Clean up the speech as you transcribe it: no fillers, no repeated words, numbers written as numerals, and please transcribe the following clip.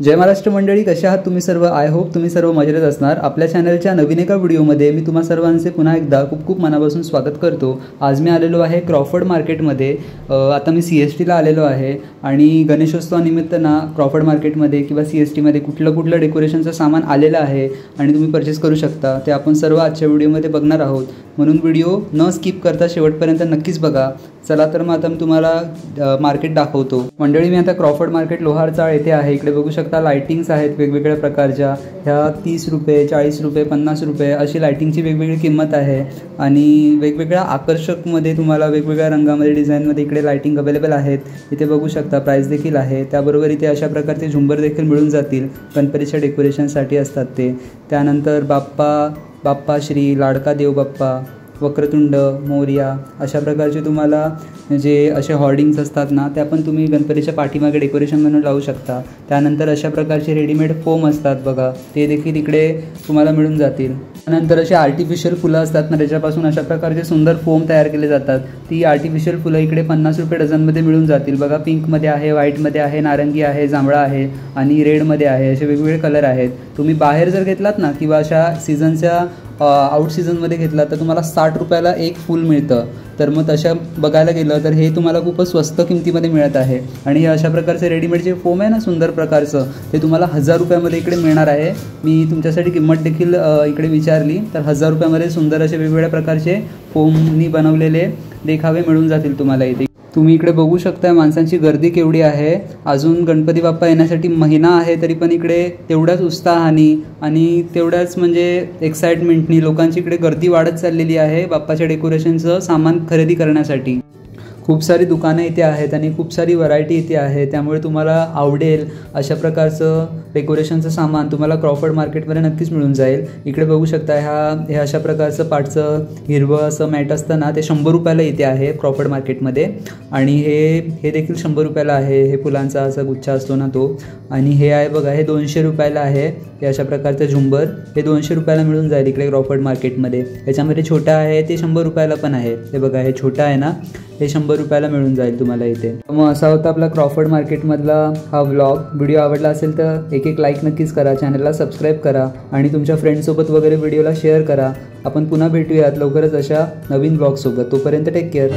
जय महाराष्ट्र मंडळी, कशा आहात तुम्ही सर्व? आय होप तुम्ही सर्व मजेत असणार। आपल्या चॅनलच्या नवीन एका व्हिडिओमध्ये मी तुम्हा सर्वांचे पुन्हा एकदा खूप खूप मनापासून स्वागत करतो। आज मी आलेलो आहे क्रॉफर्ड मार्केटमध्ये। आता मी CSTला आलेलो आहे आणि गणेशोत्सवानिमित्त ना क्रॉफर्ड मार्केटमध्ये किंवा CSTमध्ये कुठलं डेकोरेशनचं सामान आलेलं आहे आणि तुम्ही परचेस करू शकता। ते आपण सर्व आजच्या व्हिडिओमध्ये बघणार आहोत, म्हणून व्हिडिओ न स्किप करता शेवटपर्यंत नक्कीच बघा। चला तर मग आता मी तुम्हाला मार्केट दाखवतो। मंडळी, मी आता क्रॉफर्ड मार्केट लोहार चाळ येथे आहे। इकडे बघू शकता लाइटिंग्स आहेत वेगवेगळ्या प्रकारच्या। ह्या 30 रुपये, 40 रुपये, 50 रुपये अशी लाइटिंगची वेगवेगळी किंमत आहे आणि वेगवेगळ्या आकर्षकमध्ये तुम्हाला वेगवेगळ्या रंगामध्ये डिझाईनमध्ये इकडे लाइटिंग अवेलेबल आहेत। इथे बघू शकता प्राइस देखील आहे। त्याबरोबर इथे अशा प्रकारचे झुंबर देखील मिळून जातील, गणपतीच्या डेकोरेशनसाठी असतात ते। त्यानंतर बाप्पा श्री, लाडका देव बाप्पा, वक्रतुंड मोरया अशा प्रकारचे तुम्हाला जे असे हॉर्डिंग्स असतात ना, त्या पण तुम्ही गणपतीच्या पाठीमागे डेकोरेशन म्हणून लावू शकता। त्यानंतर अशा प्रकारचे रेडीमेड फोम असतात बघा, ते देखील इकडे तुम्हाला मिळून जातील। त्यानंतर असे आर्टिफिशियल फुलं असतात ना, त्याच्यापासून अशा प्रकारचे सुंदर फोम तयार केले जातात। ती आर्टिफिशियल फुलं इकडे 50 रुपये डझनमध्ये मिळून जातील बघा। पिंकमध्ये आहे, व्हाईटमध्ये आहे, नारंगी आहे, जांभळा आहे आणि रेडमध्ये आहे, असे वेगवेगळे कलर आहेत। तुम्ही बाहेर जर घेतलात ना किंवा अशा सीझनच्या आउट सीझनमध्ये घेतला तर तुम्हाला 60 रुपयाला एक फूल मिळतं। तर मग तशा बघायला गेलं तर हे तुम्हाला खूपच स्वस्त किमतीमध्ये मिळत आहे। आणि हे अशा प्रकारचे रेडीमेड जे फोम आहे ना सुंदर प्रकारचं, ते तुम्हाला 1000 रुपयामध्ये इकडे मिळणार आहे। मी तुमच्यासाठी किंमत देखील इकडे विचारली तर 1000 रुपयामध्ये सुंदर असे वेगवेगळ्या प्रकारचे फोमनी बनवलेले देखावे मिळून जातील तुम्हाला इथे। तुम्ही इकडे बघू शकता माणसांची गर्दी केवढी आहे। अजून गणपती बाप्पा येण्यासाठी महिना आहे, तरी पण इकडे तेवढ्याच उत्साहाने आणि तेवढ्याच म्हणजे एक्साइटमेंटनी लोकांची इकडे गर्दी वाढत चाललेली आहे बाप्पाच्या डेकोरेशनचं सामान खरेदी करण्यासाठी। खूप सारी दुकानं इथे आहेत आणि खूप सारी व्हरायटी इथे आहे, त्यामुळे तुम्हाला आवडेल अशा प्रकारचं डेकोरेशनचं सामान तुम्हाला क्रॉफर्ड मार्केटमध्ये नक्कीच मिळून जाईल। इकडे बघू शकता हे अशा प्रकारचं पाटचं हिरवं असं मॅट असतं ना, ते 100 रुपयाला इथे आहे क्रॉफर्ड मार्केटमध्ये। आणि हे देखील 100 रुपयाला आहे। हे फुलांचा असा गुच्छा असतो ना तो। आणि हे आहे बघा, हे 200 रुपयाला आहे। हे अशा प्रकारचं झुंबर हे 200 रुपयाला मिळून जाईल इकडे क्रॉफर्ड मार्केटमध्ये। याच्यामध्ये छोटा आहे ते 100 रुपयाला पण आहे। हे बघा, हे छोटा आहे ना, हे 100 रुपयाला मिळून जाईल तुम्हाला इथे। मग असा होता आपला क्रॉफर्ड मार्केटमधला हा व्लॉग। व्हिडिओ आवडला असेल तर एक लाईक नक्कीच करा, चॅनलला सबस्क्राईब करा आणि तुमच्या फ्रेंड्ससोबत वगैरे व्हिडिओला शेअर करा। आपण पुन्हा भेटूयात लवकरच अशा नवीन व्लॉगसोबत। तोपर्यंत टेक केअर।